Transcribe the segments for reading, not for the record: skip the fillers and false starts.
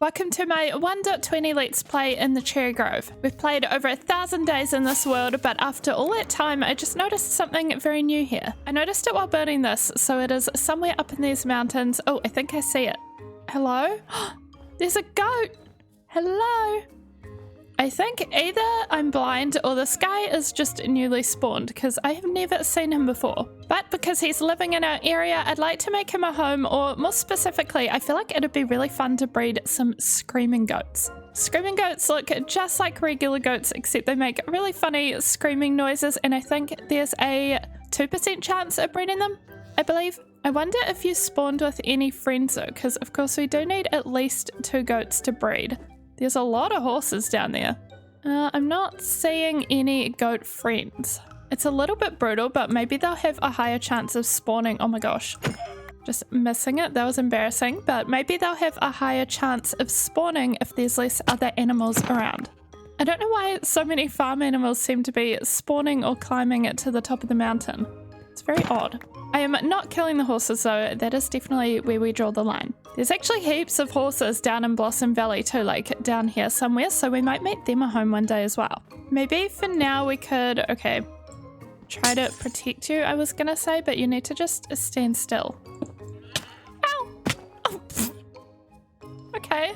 Welcome to my 1.20 Let's Play in the Cherry Grove. We've played over 1,000 days in this world, but after all that time, I just noticed something very new here. I noticed it while building this, so it is somewhere up in these mountains. Oh, I think I see it. Hello? There's a goat! Hello? I think either I'm blind or this guy is just newly spawned because I have never seen him before. But because he's living in our area, I'd like to make him a home, or more specifically, I feel like it'd be really fun to breed some screaming goats. Screaming goats look just like regular goats, except they make really funny screaming noises, and I think there's a 2% chance of breeding them, I believe. I wonder if you spawned with any friends though, because of course we do need at least 2 goats to breed. There's a lot of horses down there. I'm not seeing any goat friends. It's a little bit brutal, but maybe they'll have a higher chance of spawning. Oh my gosh. Just missing it. That was embarrassing. But maybe they'll have a higher chance of spawning if there's less other animals around. I don't know why so many farm animals seem to be spawning or climbing it to the top of the mountain. It's very odd. I am not killing the horses though. That is definitely where we draw the line. There's actually heaps of horses down in Blossom Valley too, like down here somewhere, so we might make them a home one day as well. Maybe for now we could, okay, try to protect you, I was gonna say, but you need to just stand still. Ow! Oh. Okay.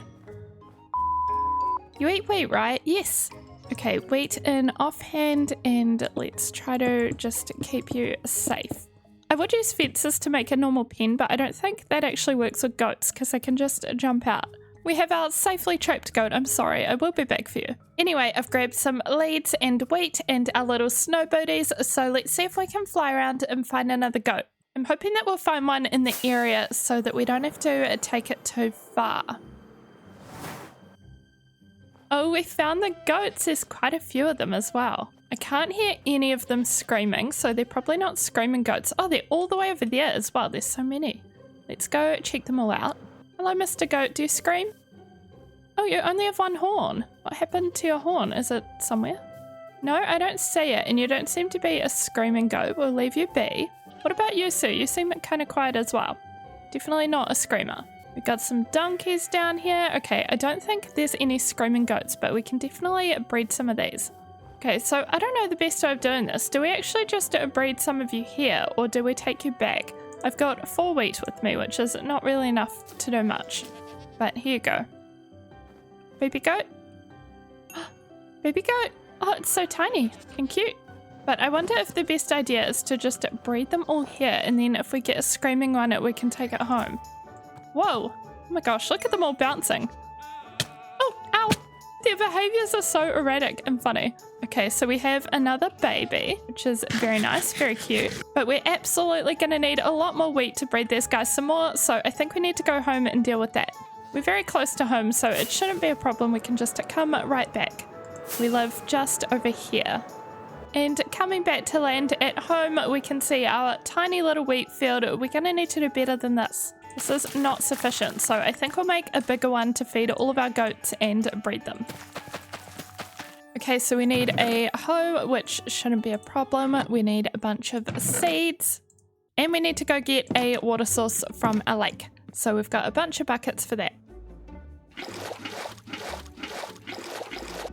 You eat wheat, right? Yes. Okay, wheat in offhand, and let's try to just keep you safe. I would use fences to make a normal pen, but I don't think that actually works with goats because they can just jump out. We have our safely trapped goat. I'm sorry, I will be back for you. Anyway, I've grabbed some leads and wheat and our little snow booties, so let's see if we can fly around and find another goat. I'm hoping that we'll find one in the area so that we don't have to take it too far. Oh, we found the goats. There's quite a few of them as well. I can't hear any of them screaming, so they're probably not screaming goats. Oh, they're all the way over there as well. There's so many. Let's go check them all out. Hello, Mr. Goat. Do you scream? Oh, you only have one horn. What happened to your horn? Is it somewhere? No, I don't see it, and you don't seem to be a screaming goat. We'll leave you be. What about you, Sue? You seem kind of quiet as well. Definitely not a screamer. We've got some donkeys down here. Okay, I don't think there's any screaming goats, but we can definitely breed some of these. Okay, so I don't know the best way of doing this. Do we actually just breed some of you here, or do we take you back? I've got 4 wheat with me, which is not really enough to do much. But here you go. Baby goat? Baby goat! Oh, it's so tiny and cute. But I wonder if the best idea is to just breed them all here, and then if we get a screaming one, we can take it home. Whoa! Oh my gosh, look at them all bouncing. Oh, ow! Their behaviors are so erratic and funny. Okay, so we have another baby, which is very nice, very cute. But we're absolutely going to need a lot more wheat to breed these guys some more, so I think we need to go home and deal with that. We're very close to home, so it shouldn't be a problem. We can just come right back. We live just over here. And coming back to land at home, we can see our tiny little wheat field. We're going to need to do better than this. This is not sufficient, so I think we'll make a bigger one to feed all of our goats and breed them. Okay, so we need a hoe, which shouldn't be a problem. We need a bunch of seeds, and we need to go get a water source from a lake. So we've got a bunch of buckets for that.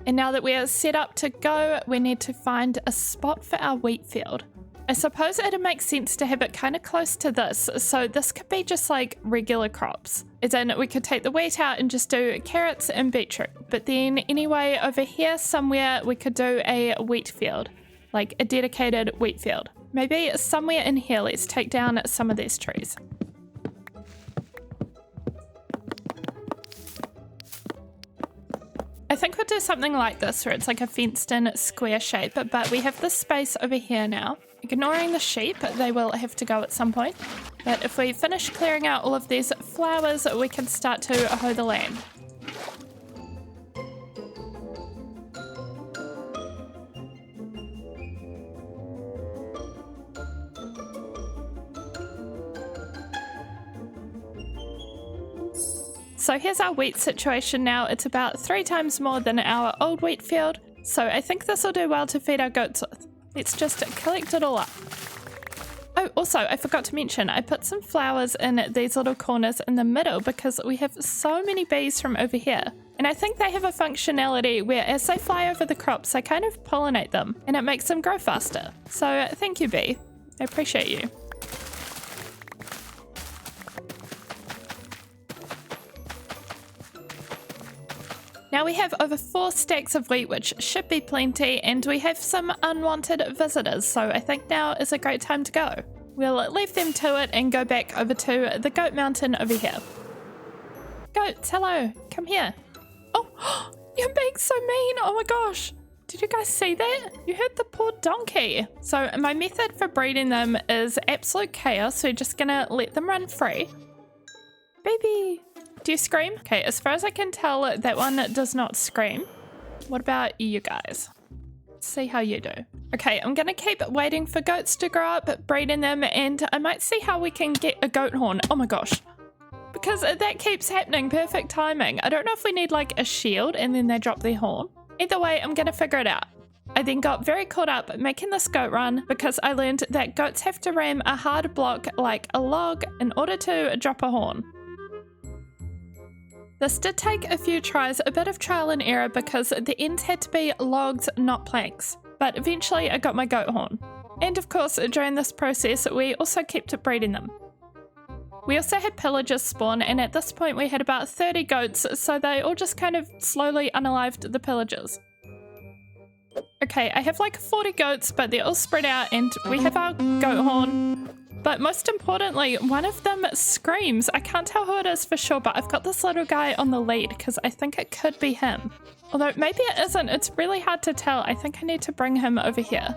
And now that we are set up to go, we need to find a spot for our wheat field. I suppose it'd make sense to have it kind of close to this, so this could be just like regular crops. As in, we could take the wheat out and just do carrots and beetroot. But then anyway, over here somewhere we could do a wheat field, like a dedicated wheat field. Maybe somewhere in here, let's take down some of these trees. I think we'll do something like this where it's like a fenced in square shape, but we have this space over here now. Ignoring the sheep, they will have to go at some point. But if we finish clearing out all of these flowers, we can start to hoe the land. So here's our wheat situation now. It's about 3 times more than our old wheat field. So I think this will do well to feed our goats with. Let's just collect it all up. Oh, also, I forgot to mention, I put some flowers in these little corners in the middle because we have so many bees from over here. And I think they have a functionality where as they fly over the crops, I kind of pollinate them and it makes them grow faster. So thank you, bee. I appreciate you. Now we have over 4 stacks of wheat, which should be plenty, and we have some unwanted visitors, so I think now is a great time to go. We'll leave them to it and go back over to the goat mountain over here. Goats, hello, come here. Oh, you're being so mean, oh my gosh. Did you guys see that? You heard the poor donkey. So my method for breeding them is absolute chaos, so we're just gonna let them run free. Baby. Do you scream? Okay, as far as I can tell, that one does not scream. What about you guys? Let's see how you do. Okay, I'm gonna keep waiting for goats to grow up, breeding them, and I might see how we can get a goat horn. Oh my gosh. Because that keeps happening, perfect timing. I don't know if we need like a shield and then they drop their horn. Either way, I'm gonna figure it out. I then got very caught up making this goat run because I learned that goats have to ram a hard block like a log in order to drop a horn. This did take a few tries, a bit of trial and error because the ends had to be logs, not planks. But eventually I got my goat horn. And of course, during this process, we also kept breeding them. We also had pillagers spawn, and at this point we had about 30 goats, so they all just kind of slowly unalived the pillagers. Okay, I have like 40 goats, but they're all spread out, and we have our goat horn. But most importantly, one of them screams. I can't tell who it is for sure, but I've got this little guy on the lead because I think it could be him. Although maybe it isn't. It's really hard to tell. I think I need to bring him over here.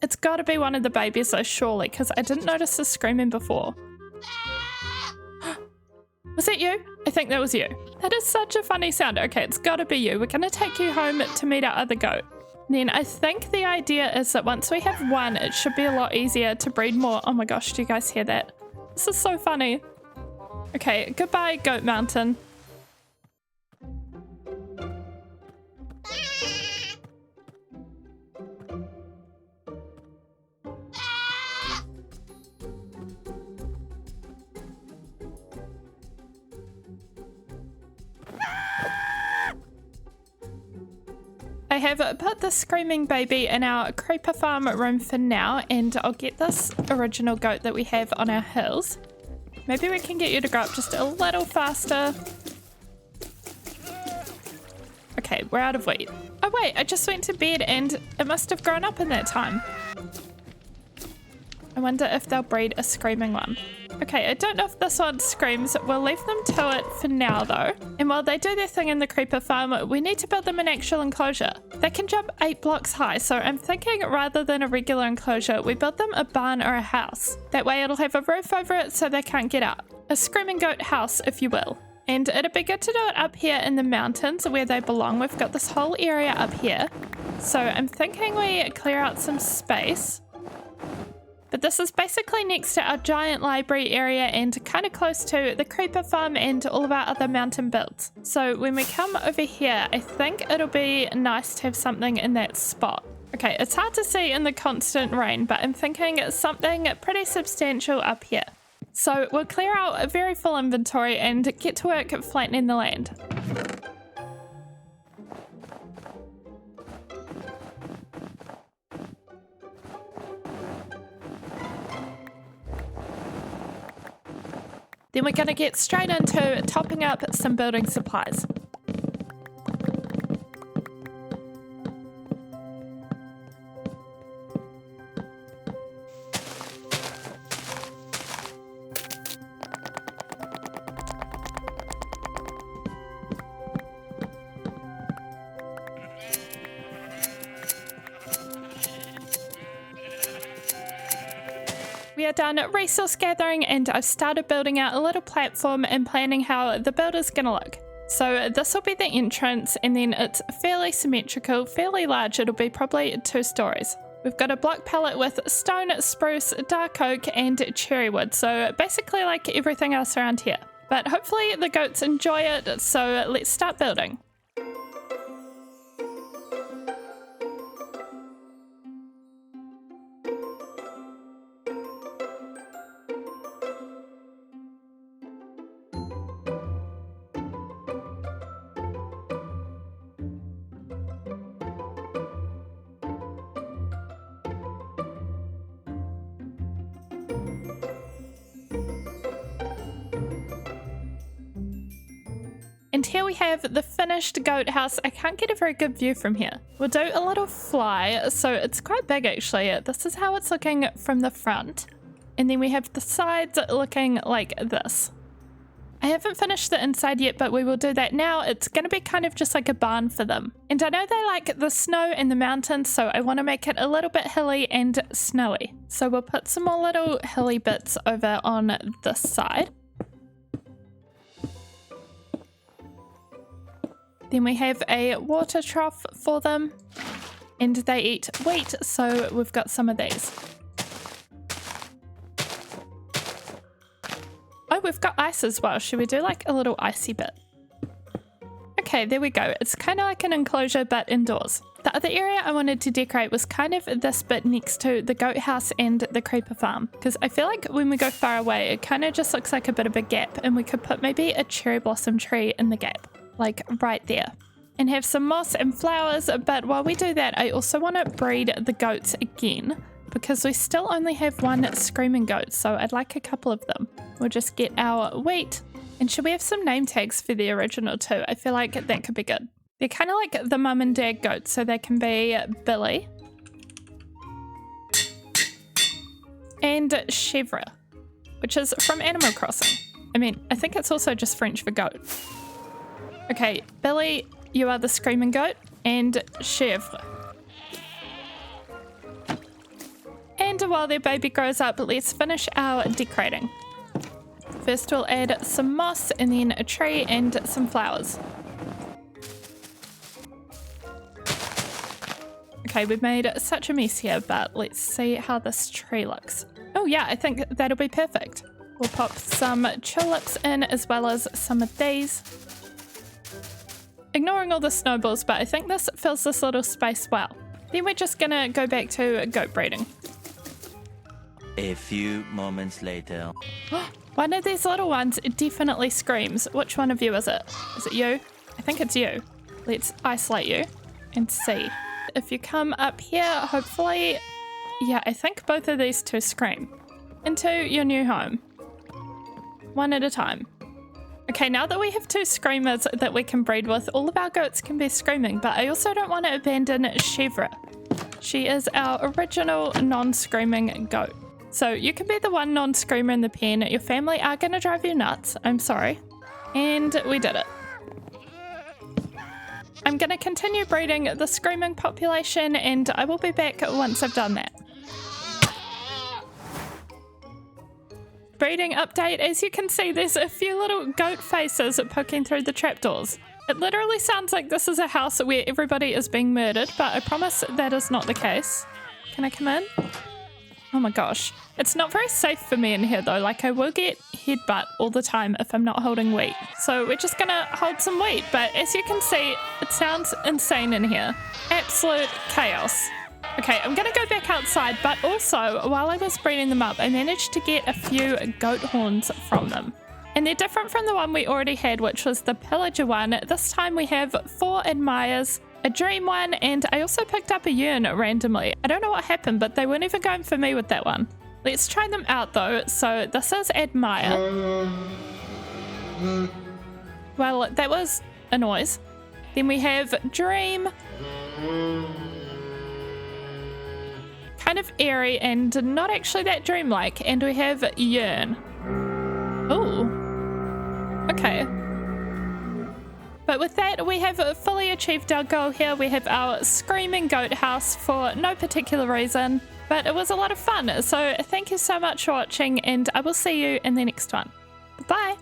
It's got to be one of the babies though, surely, because I didn't notice the screaming before. Was it you? I think that was you. That is such a funny sound. Okay, it's got to be you. We're going to take you home to meet our other goat. Then I think the idea is that once we have one, it should be a lot easier to breed more. Oh my gosh, do you guys hear that? This is so funny. Okay, goodbye, Goat Mountain. I have put the screaming baby in our creeper farm room for now, and I'll get this original goat that we have on our hills. Maybe we can get you to grow up just a little faster. Okay, we're out of wheat. Oh wait, I just went to bed and it must have grown up in that time. I wonder if they'll breed a screaming one. Okay, I don't know if this one screams. We'll leave them to it for now though. And while they do their thing in the creeper farm, we need to build them an actual enclosure. They can jump 8 blocks high, so I'm thinking rather than a regular enclosure, we build them a barn or a house. That way it'll have a roof over it so they can't get out. A screaming goat house, if you will. And it'd be good to do it up here in the mountains where they belong. We've got this whole area up here. So I'm thinking we clear out some space. But this is basically next to our giant library area and kind of close to the creeper farm and all of our other mountain builds. So when we come over here, I think it'll be nice to have something in that spot. Okay, it's hard to see in the constant rain, but I'm thinking something pretty substantial up here. So we'll clear out a very full inventory and get to work flattening the land. Then we're going to get straight into topping up some building supplies. We are done resource gathering and I've started building out a little platform and planning how the build is going to look. So this will be the entrance and then it's fairly symmetrical, fairly large. It'll be probably 2 stories. We've got a block palette with stone, spruce, dark oak and cherry wood. So basically like everything else around here. But hopefully the goats enjoy it. So let's start building. And here we have the finished goat house. I can't get a very good view from here. We'll do a little fly, so it's quite big actually. This is how it's looking from the front. And then we have the sides looking like this. I haven't finished the inside yet, but we will do that now. It's going to be kind of just like a barn for them. And I know they like the snow and the mountains, so I want to make it a little bit hilly and snowy. So we'll put some more little hilly bits over on this side. Then we have a water trough for them, and they eat wheat, so we've got some of these. Oh, we've got ice as well. Should we do like a little icy bit? Okay, there we go. It's kind of like an enclosure, but indoors. The other area I wanted to decorate was kind of this bit next to the goat house and the creeper farm, because I feel like when we go far away, it kind of just looks like a bit of a gap, and we could put maybe a cherry blossom tree in the gap, like right there, and have some moss and flowers. But while we do that, I also want to breed the goats again, because we still only have one screaming goat, so I'd like a couple of them. We'll just get our wheat. And should we have some name tags for the original too? I feel like that could be good. They're kind of like the mum and dad goats, so they can be Billy and Chèvre, which is from Animal Crossing. I mean, I think it's also just French for goat. Okay, Billy, you are the screaming goat, and Chèvre. And while their baby grows up, let's finish our decorating. First we'll add some moss, and then a tree and some flowers. Okay, we've made such a mess here, but let's see how this tree looks. Oh yeah, I think that'll be perfect. We'll pop some tulips in as well as some of these. Ignoring all the snowballs, but I think this fills this little space well. Then we're just gonna go back to goat breeding. A few moments later. One of these little ones definitely screams. Which one of you is it? Is it you? I think it's you. Let's isolate you and see. If you come up here, hopefully, yeah, I think both of these two scream. Into your new home. One at a time. Okay, now that we have two screamers that we can breed with, all of our goats can be screaming, but I also don't want to abandon Chèvre. She is our original non-screaming goat. So you can be the one non-screamer in the pen. Your family are going to drive you nuts. I'm sorry. And we did it. I'm going to continue breeding the screaming population, and I will be back once I've done that. Breeding update. As you can see, there's a few little goat faces poking through the trapdoors. It literally sounds like this is a house where everybody is being murdered, but I promise that is not the case. Can I come in? Oh my gosh. It's not very safe for me in here though. Like, I will get headbutt all the time if I'm not holding wheat. So we're just gonna hold some wheat, but as you can see, it sounds insane in here. Absolute chaos. Okay, I'm gonna go back outside, but also while I was breeding them up, I managed to get a few goat horns from them. And they're different from the one we already had, which was the pillager one. This time we have 4 admires, a dream one, and I also picked up a yearn randomly. I don't know what happened, but they weren't even going for me with that one. Let's try them out though. So this is admire. Well, that was a noise. Then we have dream. Kind of airy and not actually that dreamlike. And we have yearn. Ooh. Okay. But with that, we have fully achieved our goal here. We have our screaming goat house for no particular reason, but it was a lot of fun. So thank you so much for watching, and I will see you in the next one. Bye.